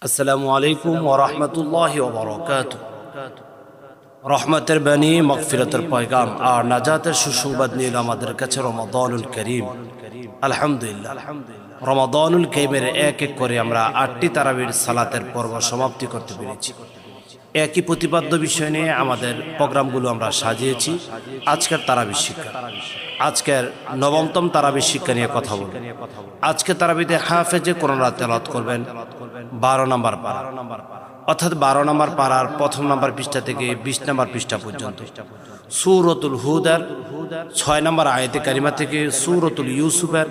আসসালামু আলাইকুম ওয়া রাহমাতুল্লাহি ওয়া বারাকাতুহু। রহমতের বাণী, মাগফিরাতের পয়গাম আর নাজাতের সুসংবাদ নিয়ে আমাদের কাছে রমাদানুল করিম। আলহামদুলিল্লাহ, রমাদানুল করিমের এক এক করে আমরা 8টি তারাবির সালাতের পর্ব সমাপ্তি করতে পেরেছি। একই প্রতিপাদ্য বিষয় নিয়ে আমাদের প্রোগ্রামগুলো আমরা সাজিয়েছি। আজকের তারাবির শিক্ষা, আজকের নবমতম তারাবির শিক্ষা নিয়ে কথা বলব। আজকে তারাবিতে হাফেজে কোরআন তেলাওয়াত করবেন 12 নম্বর পারা, অর্থাৎ 12 নম্বর পারার প্রথম নম্বর পৃষ্ঠা থেকে 20 নম্বর পৃষ্ঠা পর্যন্ত। সূরাতুল হুদের 6 নম্বর আয়াতে কারিমা থেকে সূরাতুল ইউসুফের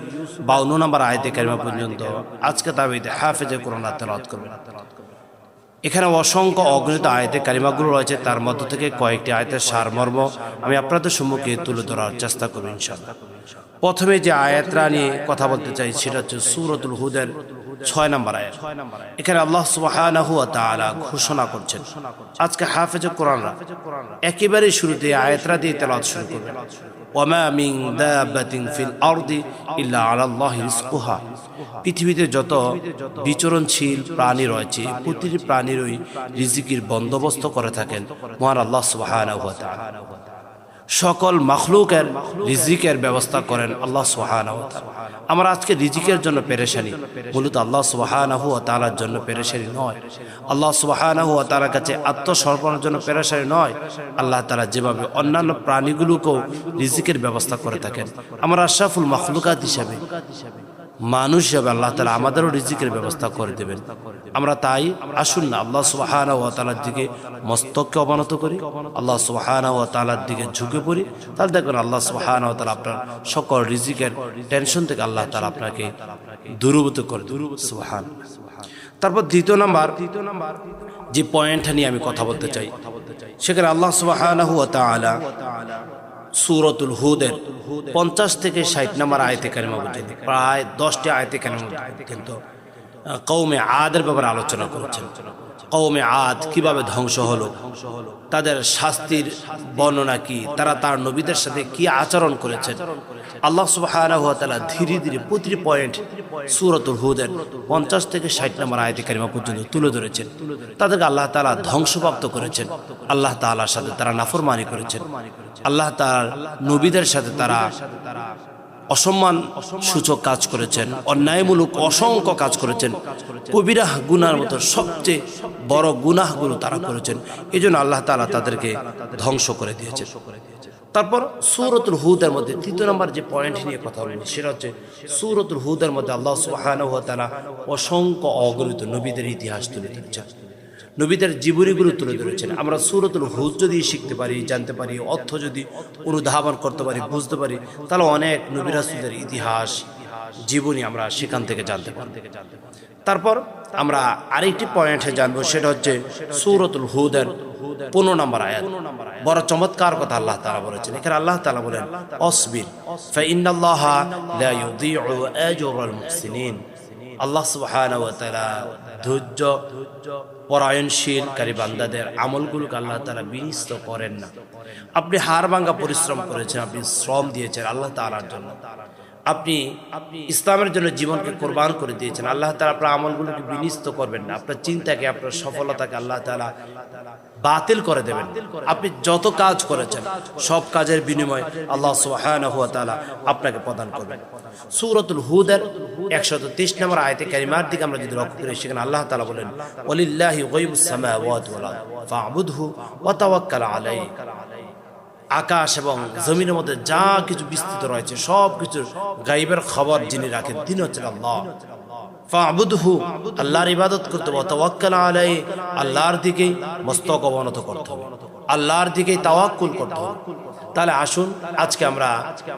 52 নম্বর আয়াতে কারিমা পর্যন্ত আজকে তারাবিতে হাফেজে কোরআন তেলাওয়াত করবেন। এখানে অসংখ্য অগণিত আয়াতে কারিমাগুলো রয়েছে, তার মধ্য থেকে কয়েকটি আয়াতের সারমর্ম আমি আপনাদের সম্মুখে তুলে ধরার চেষ্টা করব ইনশাআল্লাহ। প্রথমে যে আয়াতটা নিয়ে কথা বলতে চাই সেটা হচ্ছে সূরাতুল হুদের 6 নম্বর আয়াত। এখানে আল্লাহ সুবহানাহু ওয়া তাআলা ঘোষণা করছেন, আজকে হাফেজে কোরআনরা একেবারে শুরুতে আয়াতটা দিয়ে তেলাওয়াত শুরু করবেন। ওয়ামা মিন দাব্বাতিন ফিল আরদি ইল্লা আলাল্লাহি রিজকুহা। পৃথিবীতে যত বিচরণশীল প্রাণী রয়েছে, প্রতিটি প্রাণীরই রিজিকের বন্দোবস্ত করে থাকেন মহান আল্লাহ সুবহানাহু ওয়া তাআলা। সকল মাখলুকের রিজিকের ব্যবস্থা করেন আল্লাহ সুবহানাহু ওয়া তাআলা। আমরা আজকে রিজিকের জন্য পেরেশানি, মূলত আল্লাহ সুবহানাহু ওয়া তাআলার জন্য পেরেশানি নয়। আল্লাহ সুবহানাহু ওয়া তাআলার কাছে আত্মসমর্পণের জন্য পেরেশানি নয়। আল্লাহ তাআলা যেভাবে অন্যান্য প্রাণীগুলোকেও রিজিকের ব্যবস্থা করে থাকেন, আমরা আশরাফুল মাখলুকাত হিসেবে, মানুষ হিসেবে আল্লাহ তাআলা আমাদেরও রিজিকের ব্যবস্থা করে দেবেন। আমরা তাই আসুন না আল্লাহ সুবহানাহু ওয়া তাআলার দিকে মস্তককে অবনত করি, আল্লাহ সুবহানাহু ওয়া তাআলার দিকে ঝুঁকে পড়ি। তাহলে দেখবেন আল্লাহ সুবহানাহু ওয়া তাআলা আপনার সকল রিজিকের টেনশন থেকে আল্লাহ তাআলা আপনাকে দূরীভূত করে দেবেন। সুবহানাল্লাহ। তারপর দ্বিতীয় নাম্বার যে পয়েন্টটা নিয়ে আমি কথা বলতে চাই, সেখানে আল্লাহ সুবহানাহু ওয়া তাআলা সূরাতুল হুদের 50 থেকে 60 নম্বর আয়াতে কারিমা পর্যন্ত প্রায় 10টি আয়াতে কারিমা কিন্তু কওমে আদের ব্যাপারে আলোচনা করেছেন। কওমে আদ কিভাবে ধ্বংস হলো, তাদের শাস্তির বর্ণনা কি, তারা তার নবীদের সাথে কি আচরণ করেছেন। আল্লাহ সুবহানাহু ওয়া তাআলা ধীরে ধীরে প্রতিটি পয়েন্ট সূরাতুল হুদের 50 থেকে 60 নম্বর আয়াতে কারিমা পর্যন্ত তুলে ধরেছেন। তাদেরকে আল্লাহ তাআলা ধ্বংসপ্রাপ্ত করেছেন, আল্লাহ তাআলার সাথে তারা নাফরমানি করেছেন, আল্লাহ তাআলার নবীদের সাথে তারা অসম্মান সূচক কাজ করেছেন, অন্যায়মূলক অসংখ্য কাজ করেছেন, কবিরা গুনার মতো সবচেয়ে বড় গুনাহগুলো তারা করেছেন। এই জন্য আল্লাহ তাআলা তাদেরকে ধ্বংস করে দিয়েছেন। তারপর সূরাতুল হুদের মধ্যে 3 নম্বর যে পয়েন্ট নিয়ে কথা বলবো সেটা হচ্ছে সূরাতুল হুদের মধ্যে আল্লাহ সুবহানাহু ওয়া তাআলা অসংখ্য অগণিত নবীদের ইতিহাস তুলে ধরেছেন, নবীদের জীবনীগুলো তুলে ধরেছেন। আমরা সূরাতুল হুদ যদি শিখতে পারি, জানতে পারি, অর্থ যদি অনুধাবন করতে পারি, বুঝতে পারি, তাহলে অনেক নবী রাসূলদের ইতিহাস জীবনী আমরা সেখান থেকে জানতে পারি। তারপর আমরা আরেকটি পয়েন্টে জানবো, সেটা হচ্ছে সূরাতুল হুদের 15 নম্বর আয়াত। বড় চমৎকার কথা আল্লাহ তাআলা বলেছেন। এখানে আল্লাহ তাআলা বলেন, অসবির ফা ইন্নাল্লাহা লা ইউযীউ আজরাল মুহসিনিন। আল্লাহ সুবহানাহু ওয়া তাআলা ধৈর্য পরায়ণশীলকারী বান্দাদের আমলগুলোকে আল্লাহ তাআলা বিনষ্ট করেন না। আপনি হাড় ভাঙা পরিশ্রম করেছেন, আপনি শ্রম দিয়েছেন আল্লাহ তাআলার জন্য, আপনি ইসলামের জন্য জীবনকে কোরবান করে দিয়েছেন, আল্লাহ তাআলা আপনার আমলগুলোকে বিনষ্ট করবেন না। আপনার চিন্তাকে, আপনার সফলতাকে আল্লাহ তাআলা বাতিল করে দেবেন। আপনি যত কাজ করেছেন সব কাজের বিনিময় আল্লাহ সুবহানাহু ওয়া তাআলা আপনাকে প্রদান করবেন। সূরাতুল হুদের 123 নম্বর আয়াতে কারিমার দিকে আমরা যদি লক্ষ্য করি, সেখানে আল্লাহ তাআলা বলেন, ওয়ালিল্লাহি গায়বুস সামাওয়াতি ওয়াল আরদ ফা'বুদহু ওয়া তাওয়াক্কাল আলাইহি। আকাশ এবং জমিনের মধ্যে যা কিছু বিস্তৃত রয়েছে সব কিছুর গায়বের খবর যিনি রাখেন তিনি হচ্ছেন আল্লাহ। ফা'বুদহু, আল্লাহর ইবাদত করতে হবে, ওয়া তাওয়াক্কাল আলাইহি, আল্লাহর দিকেই মস্তক অবনত করতে হবে, আল্লাহর দিকেই তাওয়াক্কুল করতে হবে। তাহলে আসুন আজকে আমরা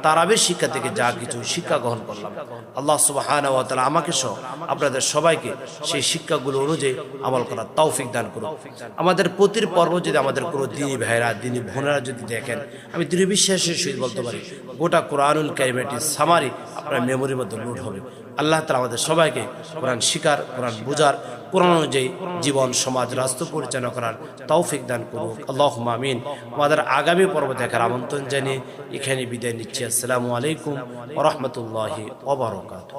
তারাবির শিক্ষা থেকে যা কিছু শিক্ষা গ্রহণ করলাম, আল্লাহ সুবহানাহু ওয়া তাআলা আমাকে সহ আপনাদের সবাইকে সেই শিক্ষাগুলো অনুযায়ী আমল করার তৌফিক দান করুন। আমাদের প্রতির পর্ব যদি আমাদের কোনো দিনী ভাইরা, দিনী বোনেরা যদি দেখেন, আমি দৃঢ় বিশ্বাসের সহিত বলতে পারি গোটা কোরআনুল কারীমের সামারি আপনার মেমোরির মধ্যে লোড হবে। আল্লাহ তাআলা আমাদের সবাইকে কোরআন শিকার, কোরআন বুঝার, কোরআন অনুযায়ী জীবন, সমাজ, রাষ্ট্র পরিচালনা করার তৌফিক দান করুন। আল্লাহুম্মা আমিন। আমাদের আগামী পর্ব দেখার আমন্ত্রণ জানিয়ে এখানে বিদায় নিচ্ছি। আসসালামু আলাইকুম ওয়া রাহমাতুল্লাহি ওয়া বারাকাতুহু।